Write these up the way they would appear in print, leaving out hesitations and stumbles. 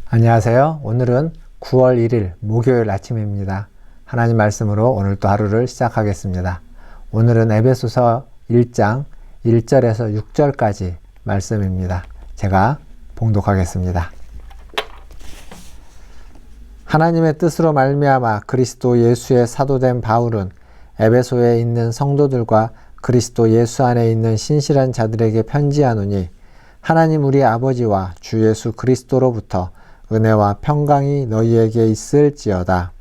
안녕하세요. 오늘은 9월 1일 목요일 아침입니다. 하나님 말씀으로 오늘 또 하루를 시작하겠습니다. 오늘은 에베소서 1장 1절에서 6절까지 말씀입니다. 제가 봉독하겠습니다. 하나님의 뜻으로 말미암아 그리스도 예수의 사도된 바울은 에베소에 있는 성도들과 그리스도 예수 안에 있는 신실한 자들에게 편지하노니, 하나님 우리 아버지와 주 예수 그리스도로부터 은혜와 평강이 너희에게 있을지어다.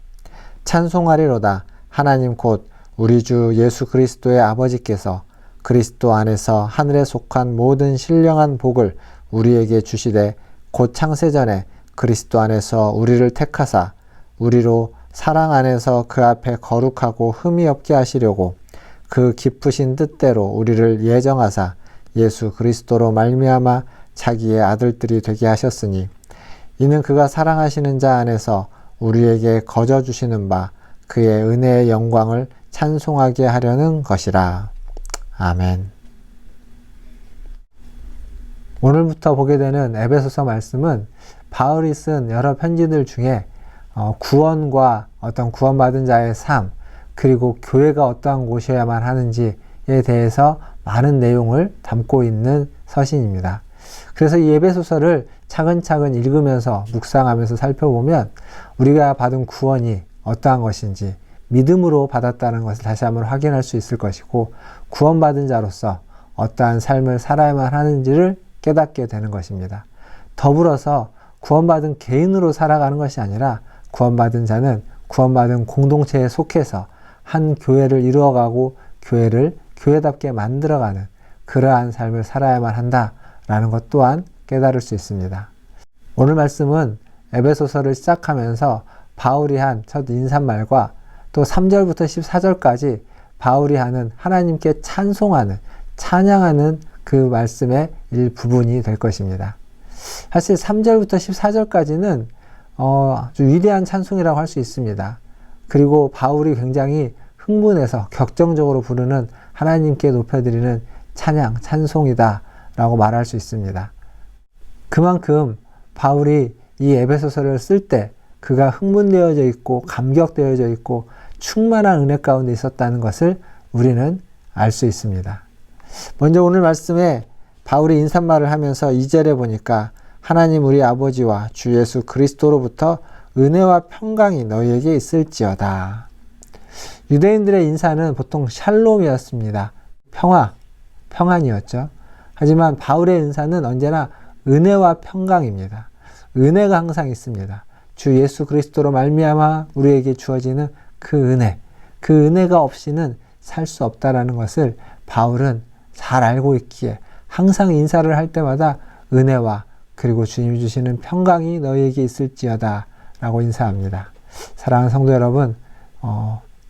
찬송하리로다. 하나님 곧 우리 주 예수 그리스도의 아버지께서 그리스도 안에서 하늘에 속한 모든 신령한 복을 우리에게 주시되, 곧 창세전에 그리스도 안에서 우리를 택하사 우리로 사랑 안에서 그 앞에 거룩하고 흠이 없게 하시려고 그 기쁘신 뜻대로 우리를 예정하사 예수 그리스도로 말미암아 자기의 아들들이 되게 하셨으니, 이는 그가 사랑하시는 자 안에서 우리에게 거저 주시는 바 그의 은혜의 영광을 찬송하게 하려는 것이라. 아멘. 오늘부터 보게 되는 에베소서 말씀은 바울이 쓴 여러 편지들 중에 구원과 어떤 구원받은 자의 삶, 그리고 교회가 어떠한 곳이어야만 하는지에 대해서 많은 내용을 담고 있는 서신입니다. 그래서 이 에베소서를 차근차근 읽으면서 묵상하면서 살펴보면 우리가 받은 구원이 어떠한 것인지, 믿음으로 받았다는 것을 다시 한번 확인할 수 있을 것이고, 구원받은 자로서 어떠한 삶을 살아야만 하는지를 깨닫게 되는 것입니다. 더불어서 구원받은 개인으로 살아가는 것이 아니라 구원받은 자는 구원받은 공동체에 속해서 한 교회를 이루어가고 교회를 교회답게 만들어가는 그러한 삶을 살아야만 한다라는 것 또한 깨달을 수 있습니다. 오늘 말씀은 에베소서를 시작하면서 바울이 한 첫 인사말과 또 3절부터 14절까지 바울이 하는 하나님께 찬송하는, 찬양하는 그 말씀의 일부분이 될 것입니다. 사실 3절부터 14절까지는 아주 위대한 찬송이라고 할 수 있습니다. 그리고 바울이 굉장히 흥분해서 격정적으로 부르는 하나님께 높여드리는 찬양, 찬송이다 라고 말할 수 있습니다. 그만큼 바울이 이 에베소서를 쓸 때 그가 흥분되어져 있고 감격되어져 있고 충만한 은혜 가운데 있었다는 것을 우리는 알 수 있습니다. 먼저 오늘 말씀에 바울이 인사말을 하면서 2절에 보니까 하나님 우리 아버지와 주 예수 그리스도로부터 은혜와 평강이 너희에게 있을지어다. 유대인들의 인사는 보통 샬롬이었습니다. 평안이었죠. 하지만 바울의 인사는 언제나 은혜와 평강입니다. 은혜가 항상 있습니다. 주 예수 그리스도로 말미암아 우리에게 주어지는 그 은혜, 그 은혜가 없이는 살 수 없다라는 것을 바울은 잘 알고 있기에 항상 인사를 할 때마다 은혜와 그리고 주님이 주시는 평강이 너희에게 있을지어다 라고 인사합니다. 사랑하는 성도 여러분,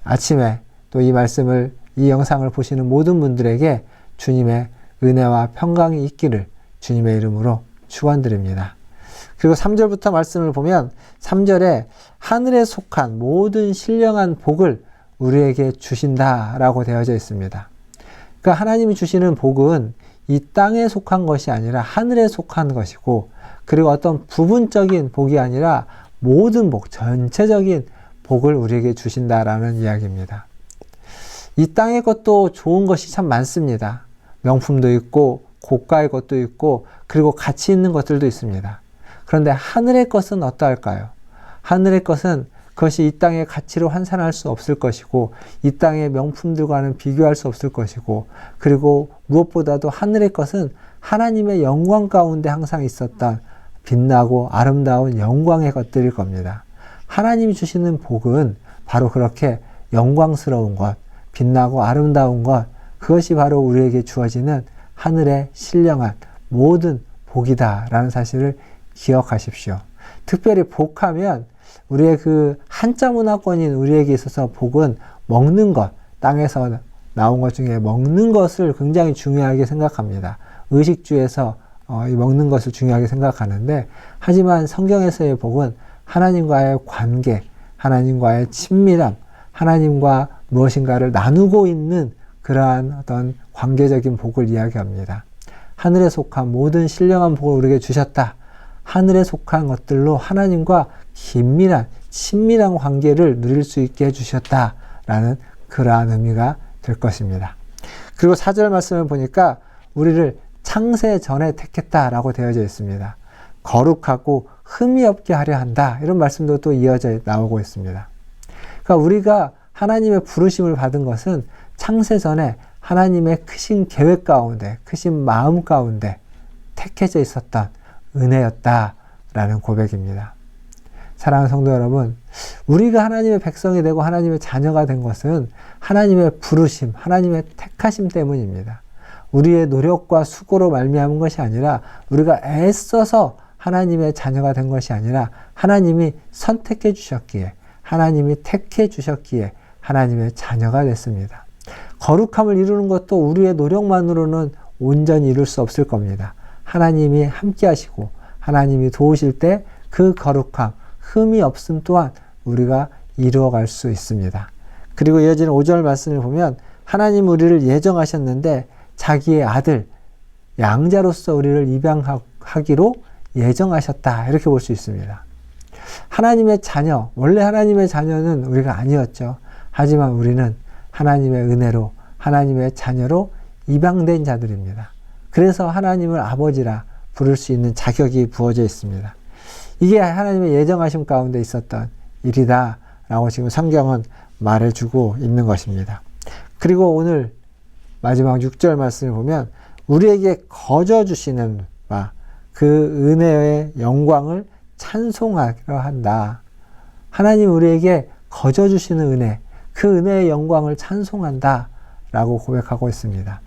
아침에 또 이 말씀을, 이 영상을 보시는 모든 분들에게 주님의 은혜와 평강이 있기를 주님의 이름으로 축원드립니다. 그리고 3절부터 말씀을 보면 3절에 하늘에 속한 모든 신령한 복을 우리에게 주신다라고 되어져 있습니다. 그러니까 하나님이 주시는 복은 이 땅에 속한 것이 아니라 하늘에 속한 것이고, 그리고 어떤 부분적인 복이 아니라 모든 복, 전체적인 복을 우리에게 주신다라는 이야기입니다. 이 땅의 것도 좋은 것이 참 많습니다. 명품도 있고 고가의 것도 있고 그리고 가치 있는 것들도 있습니다. 그런데 하늘의 것은 어떠할까요? 하늘의 것은 그것이 이 땅의 가치로 환산할 수 없을 것이고, 이 땅의 명품들과는 비교할 수 없을 것이고, 그리고 무엇보다도 하늘의 것은 하나님의 영광 가운데 항상 있었던 빛나고 아름다운 영광의 것들일 겁니다. 하나님이 주시는 복은 바로 그렇게 영광스러운 것, 빛나고 아름다운 것, 그것이 바로 우리에게 주어지는 하늘의 신령한 모든 복이다라는 사실을 기억하십시오. 특별히 복하면 우리의 그 한자 문화권인 우리에게 있어서 복은 먹는 것, 땅에서 나온 것 중에 먹는 것을 굉장히 중요하게 생각합니다. 의식주에서 이 먹는 것을 중요하게 생각하는데, 하지만 성경에서의 복은 하나님과의 관계, 하나님과의 친밀함, 하나님과 무엇인가를 나누고 있는 그러한 어떤 관계적인 복을 이야기합니다. 하늘에 속한 모든 신령한 복을 우리에게 주셨다. 하늘에 속한 것들로 하나님과 긴밀한 친밀한 관계를 누릴 수 있게 해주셨다라는 그러한 의미가 될 것입니다. 그리고 4절 말씀을 보니까 우리를 창세 전에 택했다라고 되어져 있습니다. 거룩하고 흠이 없게 하려 한다. 이런 말씀도 또 이어져 나오고 있습니다. 그러니까 우리가 하나님의 부르심을 받은 것은 창세 전에 하나님의 크신 계획 가운데, 크신 마음 가운데 택해져 있었던 은혜였다라는 고백입니다. 사랑하는 성도 여러분, 우리가 하나님의 백성이 되고 하나님의 자녀가 된 것은 하나님의 부르심, 하나님의 택하심 때문입니다. 우리의 노력과 수고로 말미암은 것이 아니라 우리가 애써서 하나님의 자녀가 된 것이 아니라 하나님이 선택해 주셨기에, 하나님이 택해 주셨기에 하나님의 자녀가 됐습니다. 거룩함을 이루는 것도 우리의 노력만으로는 온전히 이룰 수 없을 겁니다. 하나님이 함께 하시고 하나님이 도우실 때 그 거룩함, 흠이 없음 또한 우리가 이루어갈 수 있습니다. 그리고 이어지는 5절 말씀을 보면 하나님 우리를 예정하셨는데 자기의 아들, 양자로서 우리를 입양하기로 예정하셨다. 이렇게 볼 수 있습니다. 하나님의 자녀, 원래 하나님의 자녀는 우리가 아니었죠. 하지만 우리는 하나님의 은혜로, 하나님의 자녀로 입양된 자들입니다. 그래서 하나님을 아버지라 부를 수 있는 자격이 부어져 있습니다. 이게 하나님의 예정하심 가운데 있었던 일이다 라고 지금 성경은 말해주고 있는 것입니다. 그리고 오늘 마지막 6절 말씀을 보면 우리에게 거저 주시는 바 그 은혜의 영광을 찬송하려 한다. 하나님 우리에게 거저 주시는 은혜, 그 은혜의 영광을 찬송한다 라고 고백하고 있습니다.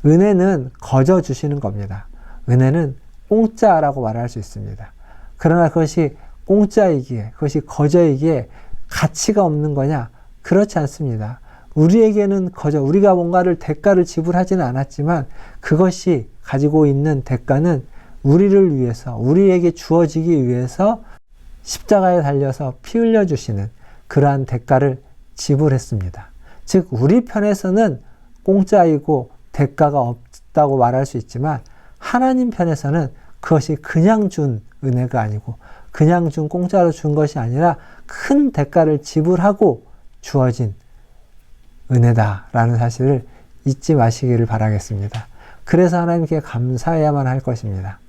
은혜는 거저 주시는 겁니다. 은혜는 공짜라고 말할 수 있습니다. 그러나 그것이 공짜이기에, 그것이 거저이기에 가치가 없는 거냐? 그렇지 않습니다. 우리에게는 거저, 우리가 뭔가를 대가를 지불하지는 않았지만 그것이 가지고 있는 대가는 우리를 위해서, 우리에게 주어지기 위해서 십자가에 달려서 피 흘려주시는 그러한 대가를 지불했습니다. 즉 우리 편에서는 공짜이고 대가가 없다고 말할 수 있지만 하나님 편에서는 그것이 그냥 준 은혜가 아니고 그냥 준 공짜로 준 것이 아니라 큰 대가를 지불하고 주어진 은혜다라는 사실을 잊지 마시기를 바라겠습니다. 그래서 하나님께 감사해야만 할 것입니다.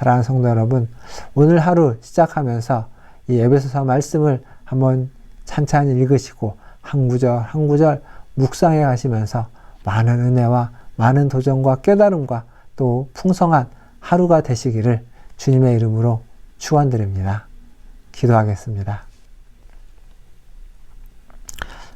사랑하는 성도 여러분, 오늘 하루 시작하면서 이 에베소서 말씀을 한번 찬찬히 읽으시고 한 구절 한 구절 묵상해 가시면서 많은 은혜와 많은 도전과 깨달음과 또 풍성한 하루가 되시기를 주님의 이름으로 축원드립니다. 기도하겠습니다.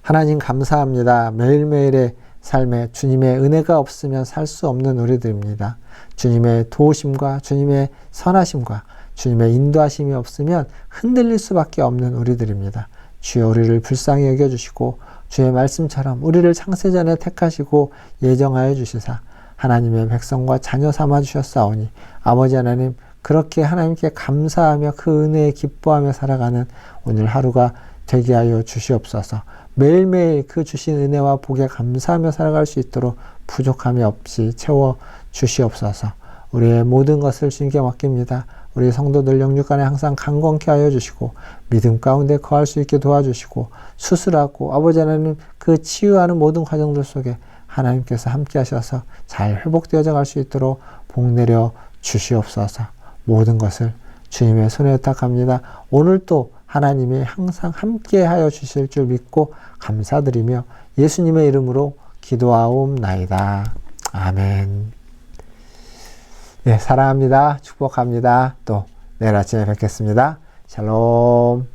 하나님 감사합니다. 매일매일의 삶에 주님의 은혜가 없으면 살 수 없는 우리들입니다. 주님의 도우심과 주님의 선하심과 주님의 인도하심이 없으면 흔들릴 수밖에 없는 우리들입니다. 주여 우리를 불쌍히 여겨주시고 주의 말씀처럼 우리를 창세전에 택하시고 예정하여 주시사 하나님의 백성과 자녀 삼아 주셨사오니 아버지 하나님 그렇게 하나님께 감사하며 그 은혜에 기뻐하며 살아가는 오늘 하루가 되게 하여 주시옵소서. 매일매일 그 주신 은혜와 복에 감사하며 살아갈 수 있도록 부족함이 없이 채워 주시옵소서. 우리의 모든 것을 주님께 맡깁니다. 우리 성도들 영육간에 항상 강건케 하여 주시고 믿음 가운데 거할 수 있게 도와주시고 수술하고 아버지 하나님 그 치유하는 모든 과정들 속에 하나님께서 함께 하셔서 잘 회복되어져 갈 수 있도록 복 내려 주시옵소서. 모든 것을 주님의 손에 의탁합니다. 오늘 또 하나님이 항상 함께 하여 주실 줄 믿고 감사드리며 예수님의 이름으로 기도하옵나이다. 아멘. 네, 사랑합니다. 축복합니다. 또 내일 아침에 뵙겠습니다. 샬롬.